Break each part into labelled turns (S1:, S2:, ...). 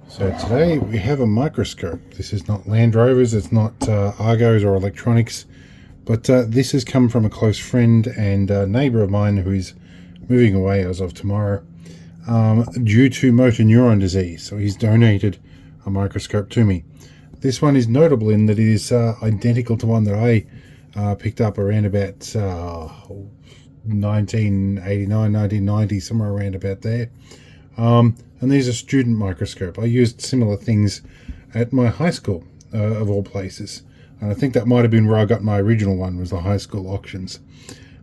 S1: So today we have a microscope. This is not Land Rovers, it's not Argos or electronics, but this has come from a close friend and neighbour of mine who is moving away as of tomorrow due to motor neuron disease. So he's donated a microscope to me. This one is notable in that it is identical to one that I picked up around about 1989, 1990, somewhere around about there. And these are student microscope. I used similar things at my high school, of all places. And I think that might have been where I got my original one, was the high school auctions.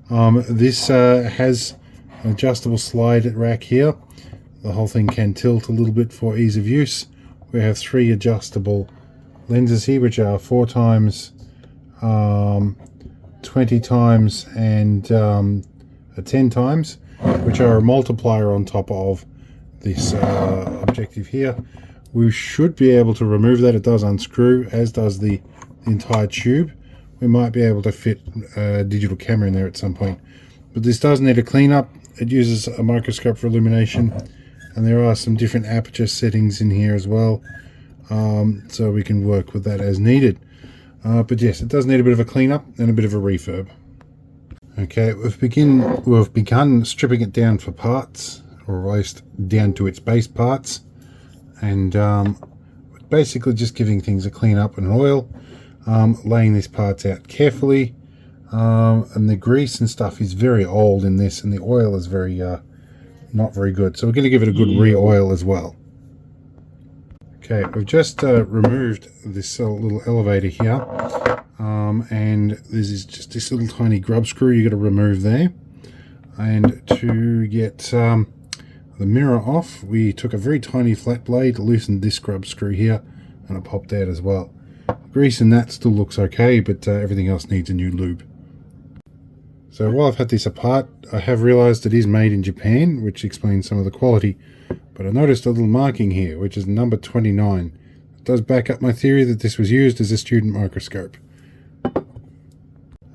S1: This has an adjustable slide rack here. The whole thing can tilt a little bit for ease of use. We have 3 adjustable lenses here, which are 4 times, 20 times, and 10 times, which are a multiplier on top of this objective here. We should be able to remove that. It does unscrew, as does the entire tube. We might be able to fit a digital camera in there at some point, but this does need a cleanup. It uses a microscope for illumination, and there are some different aperture settings in here as well, so we can work with that as needed. But yes, it does need a bit of a cleanup and a bit of a refurb. Okay, we've begun stripping it down for parts, or at least down to its base parts, and basically just giving things a clean up and an oil, laying these parts out carefully, and the grease and stuff is very old in this, and the oil is very not very good, so we're going to give it a good re-oil as well. Okay, we've just removed this little elevator here, and this is just this little tiny grub screw you got to remove there. And to get the mirror off, we took a very tiny flat blade, loosened this grub screw here, and it popped out as well. Grease and that still looks okay, but everything else needs a new lube. So while I've had this apart, I have realized it is made in Japan, which explains some of the quality. But I noticed a little marking here, which is number 29. It does back up my theory that this was used as a student microscope.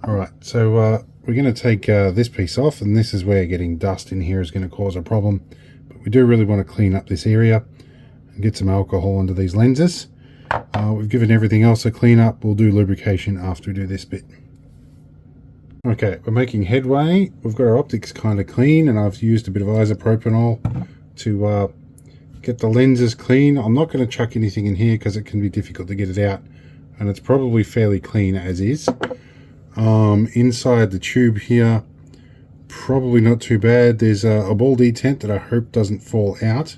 S1: Alright, so we're going to take this piece off, and this is where getting dust in here is going to cause a problem. But we do really want to clean up this area and get some alcohol into these lenses. We've given everything else a clean up. We'll do lubrication after we do this bit. Okay, we're making headway. We've got our optics kind of clean, and I've used a bit of isopropanol to get the lenses clean. I'm not going to chuck anything in here because it can be difficult to get it out, and it's probably fairly clean as is. Inside the tube here, probably not too bad. There's a ball detent that I hope doesn't fall out.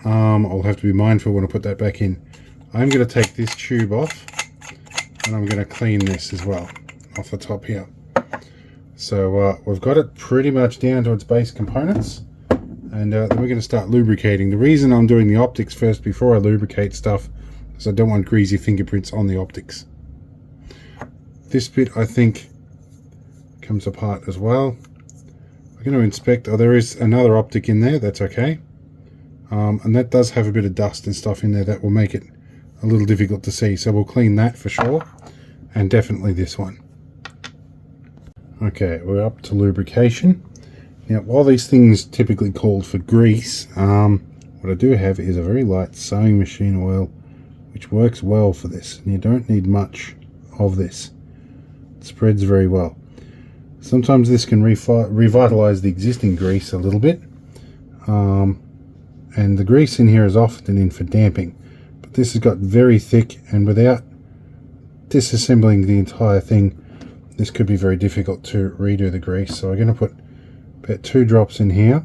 S1: I'll have to be mindful when I put that back in. I'm going to take this tube off, and I'm going to clean this as well off the top here. So we've got it pretty much down to its base components, and then we're going to start lubricating. The reason I'm doing the optics first before I lubricate stuff is I don't want greasy fingerprints on the optics. This bit, I think, comes apart as well. We're going to inspect. Oh, there is another optic in there. That's okay. And that does have a bit of dust and stuff in there that will make it a little difficult to see. So we'll clean that for sure. And definitely this one. Okay, we're up to lubrication. Now, while these things typically called for grease, what I do have is a very light sewing machine oil, which works well for this. And you don't need much of this. It spreads very well. Sometimes this can revitalize the existing grease a little bit, and the grease in here is often in for damping, but this has got very thick, and without disassembling the entire thing, this could be very difficult to redo the grease. So I'm going to put about 2 drops in here.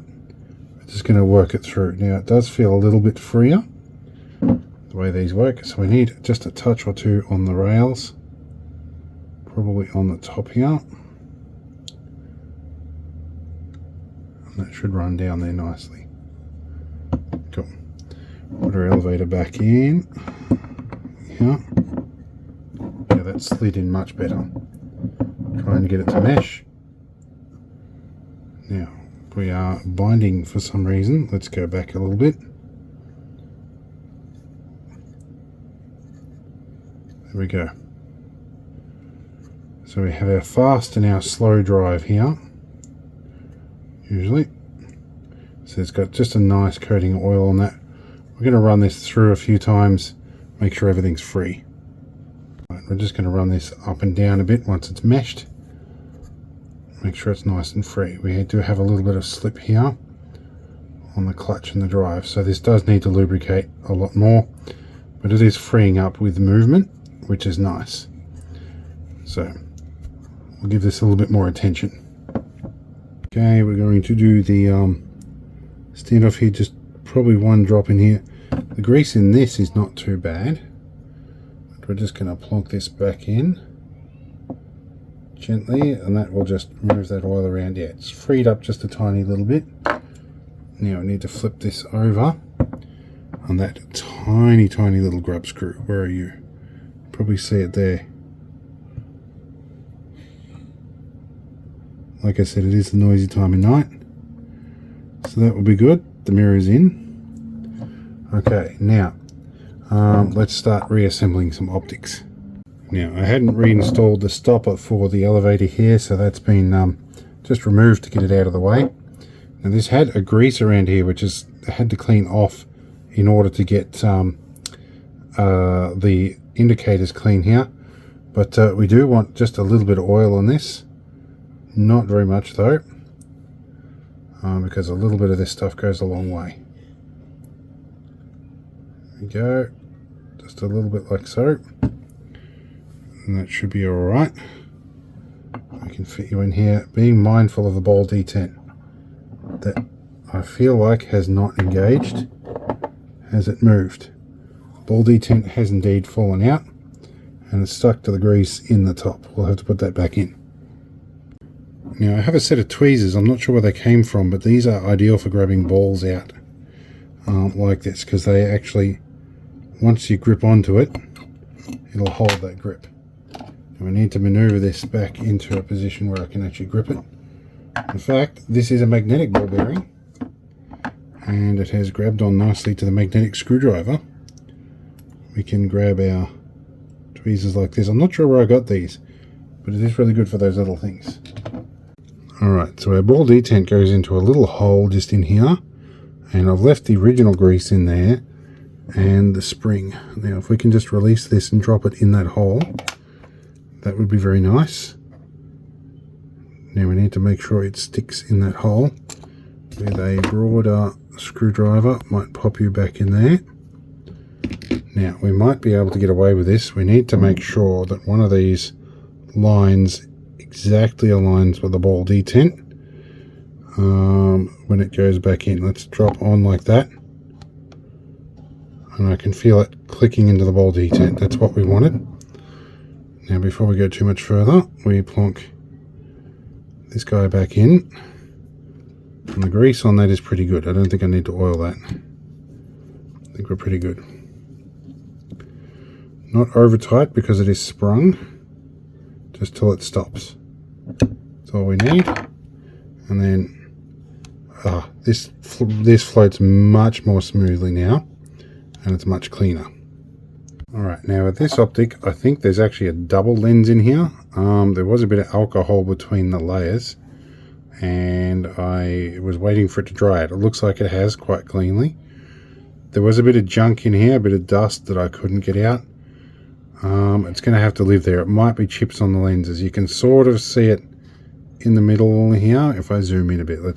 S1: I'm just going to work it through. Now it does feel a little bit freer the way these work, so we need just a touch or 2 on the rails, probably on the top here. That should run down there nicely. Cool. Put our elevator back in. Yeah, that slid in much better. Trying to get it to mesh. Now, we are binding for some reason. Let's go back a little bit. There we go. So we have our fast and our slow drive here. Usually, so it's got just a nice coating of oil on that. We're going to run this through a few times, make sure everything's free. Right, we're just going to run this up and down a bit once it's meshed. Make sure it's nice and free. We do have a little bit of slip here on the clutch and the drive, so this does need to lubricate a lot more, but it is freeing up with movement, which is nice. So we'll give this a little bit more attention. Okay, we're going to do the standoff here, just probably one drop in here. The grease in this is not too bad, but we're just going to plonk this back in gently, and that will just move that oil around. Yeah, it's freed up just a tiny little bit. Now I need to flip this over on that tiny little grub screw. Where are you? Probably see it there. Like I said, it is the noisy time of night, so that will be good. The mirror is in. Okay, now let's start reassembling some optics. Now, I hadn't reinstalled the stopper for the elevator here, so that's been just removed to get it out of the way. Now, this had a grease around here, which I had to clean off in order to get the indicators clean here. But we do want just a little bit of oil on this. Not very much though, because a little bit of this stuff goes a long way. There we go. Just a little bit like so. And that should be alright. I can fit you in here, being mindful of the ball detent that I feel like has not engaged. Has it moved? Ball detent has indeed fallen out, and it's stuck to the grease in the top. We'll have to put that back in. Now I have a set of tweezers. I'm not sure where they came from, but these are ideal for grabbing balls out like this, because they actually, once you grip onto it, it'll hold that grip. And we need to maneuver this back into a position where I can actually grip it. In fact, this is a magnetic ball bearing, and it has grabbed on nicely to the magnetic screwdriver. We can grab our tweezers like this. I'm not sure where I got these, but it is really good for those little things. Alright, so our ball detent goes into a little hole just in here, and I've left the original grease in there and the spring. Now if we can just release this and drop it in that hole, that would be very nice. Now we need to make sure it sticks in that hole with a broader screwdriver. Might pop you back in there. Now we might be able to get away with this. We need to make sure that one of these lines exactly aligns with the ball detent when it goes back in. Let's drop on like that, and I can feel it clicking into the ball detent. That's what we wanted. Now before we go too much further, we plonk this guy back in, and the grease on that is pretty good. I don't think I need to oil that. I think we're pretty good. Not over tight because it is sprung, just till it stops. That's all we need. And then this floats much more smoothly now, and it's much cleaner. Alright, now with this optic, I think there's actually a double lens in here. There was a bit of alcohol between the layers, and I was waiting for it to dry out. It looks like it has quite cleanly. There was a bit of junk in here, a bit of dust that I couldn't get out. It's going to have to live there. It might be chips on the lenses. You can sort of see it in the middle here. If I zoom in a bit, you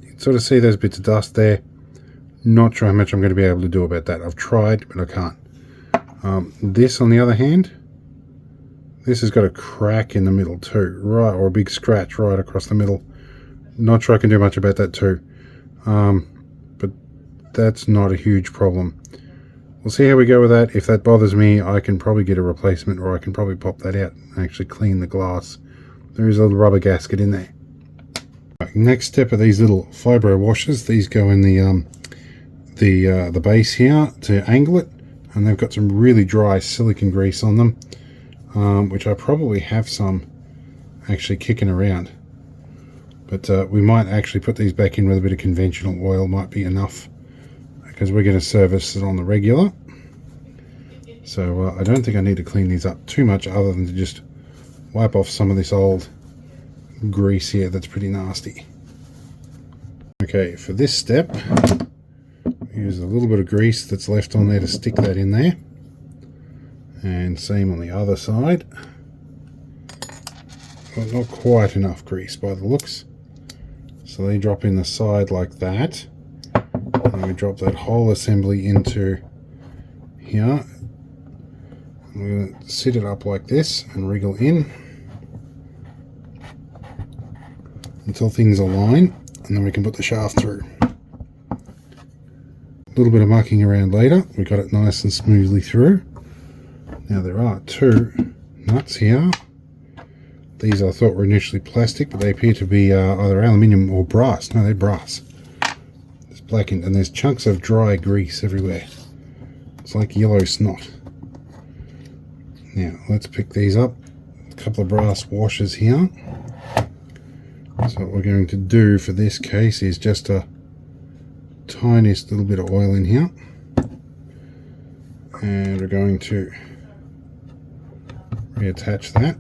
S1: can sort of see those bits of dust there. Not sure how much I'm going to be able to do about that. I've tried, but I can't. This, on the other hand, this has got a crack in the middle too, right, or a big scratch right across the middle. Not sure I can do much about that too, but that's not a huge problem. We'll see how we go with that. If that bothers me, I can probably get a replacement, or I can probably pop that out and actually clean the glass. There is a little rubber gasket in there. Right, next step are these little fibro washers. These go in the base here to angle it, and they've got some really dry silicone grease on them, which I probably have some actually kicking around. But we might actually put these back in with a bit of conventional oil. Might be enough, because we're going to service it on the regular. So I don't think I need to clean these up too much, other than to just wipe off some of this old grease here that's pretty nasty. Okay, for this step, we use a little bit of grease that's left on there to stick that in there, and same on the other side. Well, not quite enough grease by the looks, so they drop in the side like that, and we drop that whole assembly into here. We're going to sit it up like this and wriggle in until things align, and then we can put the shaft through. A little bit of mucking around later, we got it nice and smoothly through. Now there are two nuts here. These I thought were initially plastic, but they appear to be either aluminium or brass. No, they're brass. It's blackened, and there's chunks of dry grease everywhere. It's like yellow snot. Now let's pick these up. A couple of brass washers here. So what we're going to do for this case is just a tiniest little bit of oil in here, and we're going to reattach that.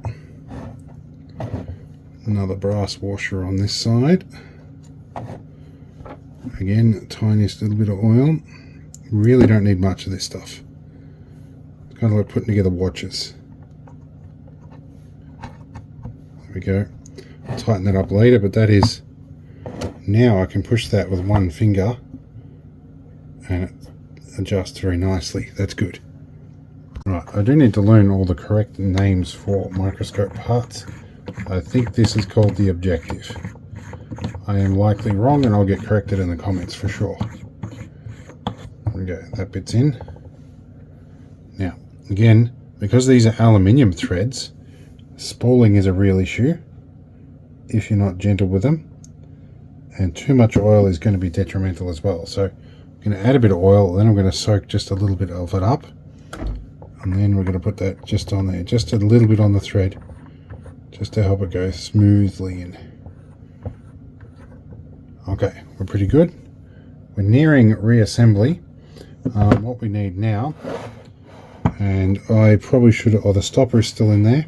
S1: Another brass washer on this side. Again, tiniest little bit of oil. Really don't need much of this stuff. It's kind of like putting together watches. There we go. I'll tighten that up later, but that is, now I can push that with one finger and it adjusts very nicely. That's good. Right, I do need to learn all the correct names for microscope parts. I think this is called the objective. I am likely wrong, and I'll get corrected in the comments for sure. There we go, that bit's in. Now, again, because these are aluminium threads, spooling is a real issue if you're not gentle with them, and too much oil is going to be detrimental as well. So I'm going to add a bit of oil, then I'm going to soak just a little bit of it up, and then we're going to put that just on there, just a little bit on the thread, just to help it go smoothly in. Okay, we're pretty good. We're nearing reassembly. What we need now, and I probably should, the stopper is still in there.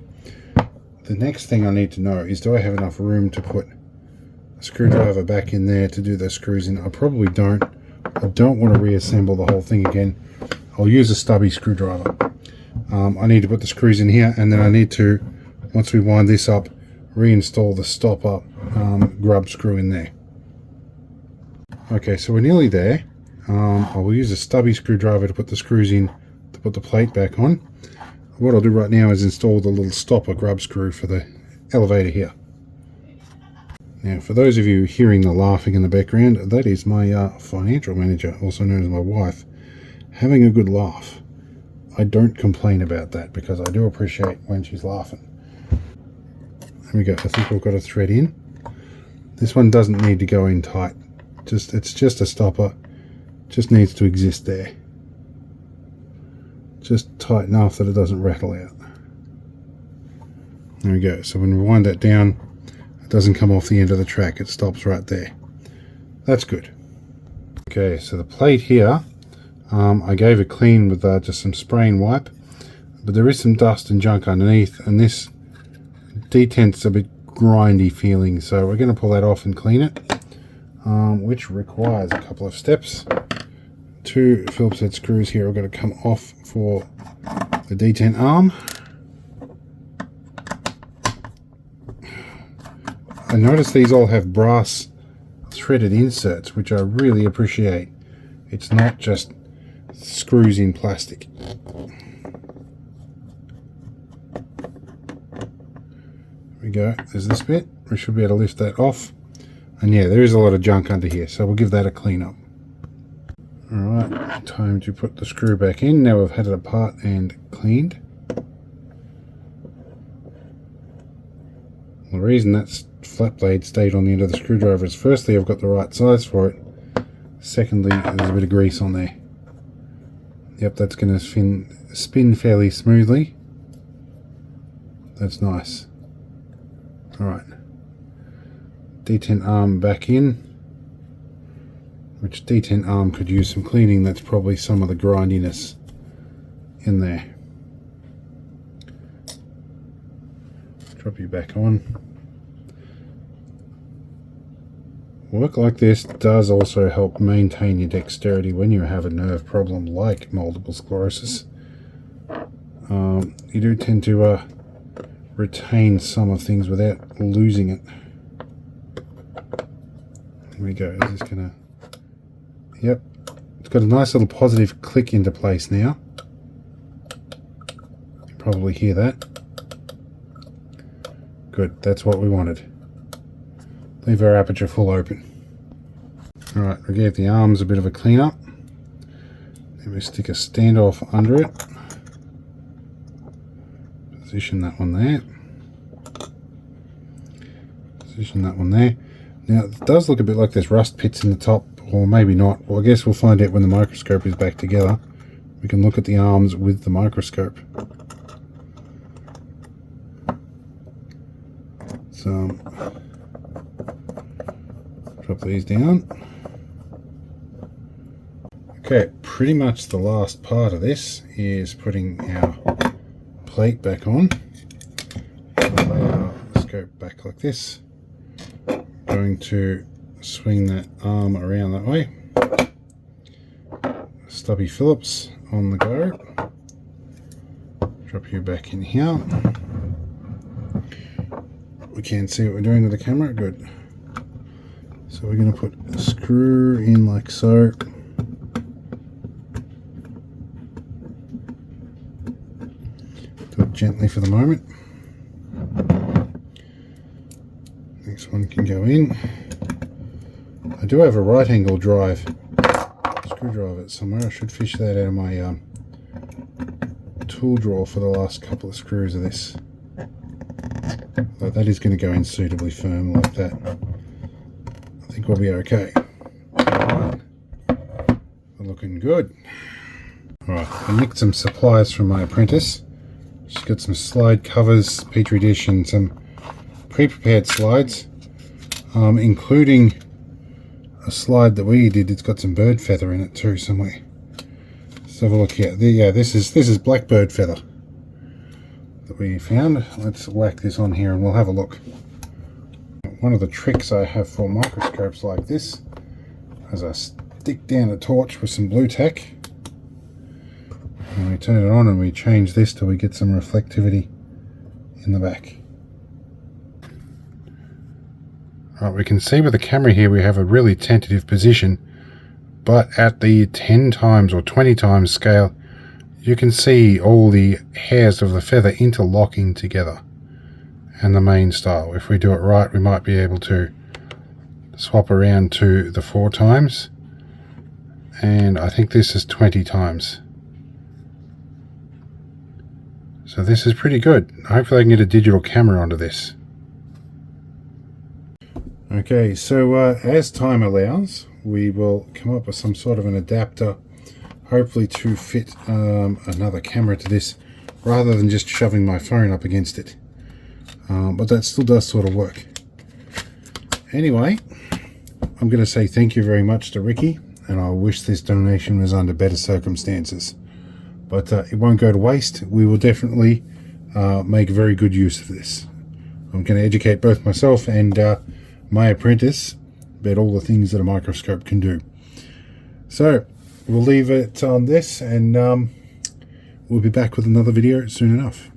S1: The next thing I need to know is, do I have enough room to put a screwdriver back in there to do the screws in? I probably don't. I don't want to reassemble the whole thing again. I'll use a stubby screwdriver. I need to put the screws in here, and then I need to, once we wind this up, reinstall the stopper grub screw in there. Okay, so we're nearly there. I will use a stubby screwdriver to put the screws in to put the plate back on. What I'll do right now is install the little stopper grub screw for the elevator here. Now, for those of you hearing the laughing in the background, that is my financial manager, also known as my wife, having a good laugh. I don't complain about that because I do appreciate when she's laughing. There we go. I think we've got a thread in. This one doesn't need to go in tight. It's just a stopper. Just needs to exist there. Just tight enough that it doesn't rattle out. There we go. So when we wind that down, it doesn't come off the end of the track. It stops right there. That's good. Okay, so the plate here, I gave it clean with just some spray and wipe, but there is some dust and junk underneath, and this detent's a bit grindy feeling, so we're going to pull that off and clean it, which requires a couple of steps. Two Phillips head screws here are going to come off for the detent arm. I notice these all have brass threaded inserts, which I really appreciate. It's not just screws in plastic. There we go, there's this bit. We should be able to lift that off. And yeah, there is a lot of junk under here, so we'll give that a clean up. Alright, time to put the screw back in. Now we've had it apart and cleaned. The reason that flat blade stayed on the end of the screwdriver is, firstly, I've got the right size for it. Secondly, there's a bit of grease on there. Yep, that's going to spin fairly smoothly. That's nice. Alright. Detent arm back in. Which detent arm could use some cleaning. That's probably some of the grindiness in there. Drop you back on. Work like this does also help maintain your dexterity when you have a nerve problem like multiple sclerosis. You do tend to retain some of things without losing it. Here we go. Is this gonna... Yep. It's got a nice little positive click into place now. You probably hear that. Good, that's what we wanted. Leave our aperture full open. Alright, we gave the arms a bit of a clean up. Then we stick a standoff under it. Position that one there. Position that one there. Now it does look a bit like there's rust pits in the top, or maybe not. Well, I guess we'll find out when the microscope is back together. We can look at the arms with the microscope. So, drop these down. Okay, pretty much the last part of this is putting our plate back on. Lay our scope back like this. Going to swing that arm around that way. Stubby Phillips on the go. Drop you back in here. We can see what we're doing with the camera. Good. So we're going to put a screw in like so. Do it gently for the moment. Next one can go in. I do have a right angle drive screwdriver somewhere. I should fish that out of my tool drawer for the last couple of screws of this. But that is going to go in suitably firm like that. I think we'll be okay. Alright. We're looking good. Alright, I nicked some supplies from my apprentice. She's got some slide covers, petri dish, and some pre-prepared slides, including a slide that we did. It's got some bird feather in it too somewhere. Let's have a look here. Yeah, this is blackbird feather that we found. Let's whack this on here and we'll have a look. One of the tricks I have for microscopes like this is I stick down a torch with some blue tack and we turn it on and we change this till we get some reflectivity in the back. Right, we can see with the camera here we have a really tentative position, but at the 10 times or 20 times scale you can see all the hairs of the feather interlocking together and the main style. If we do it right, we might be able to swap around to the 4 times, and I think this is 20 times. So this is pretty good. Hopefully I can get a digital camera onto this. Okay, so as time allows, we will come up with some sort of an adapter, hopefully to fit another camera to this, rather than just shoving my phone up against it. But that still does sort of work. Anyway, I'm going to say thank you very much to Ricky, and I wish this donation was under better circumstances. But it won't go to waste. We will definitely make very good use of this. I'm going to educate both myself and my apprentice about all the things that a microscope can do. So we'll leave it on this, and we'll be back with another video soon enough.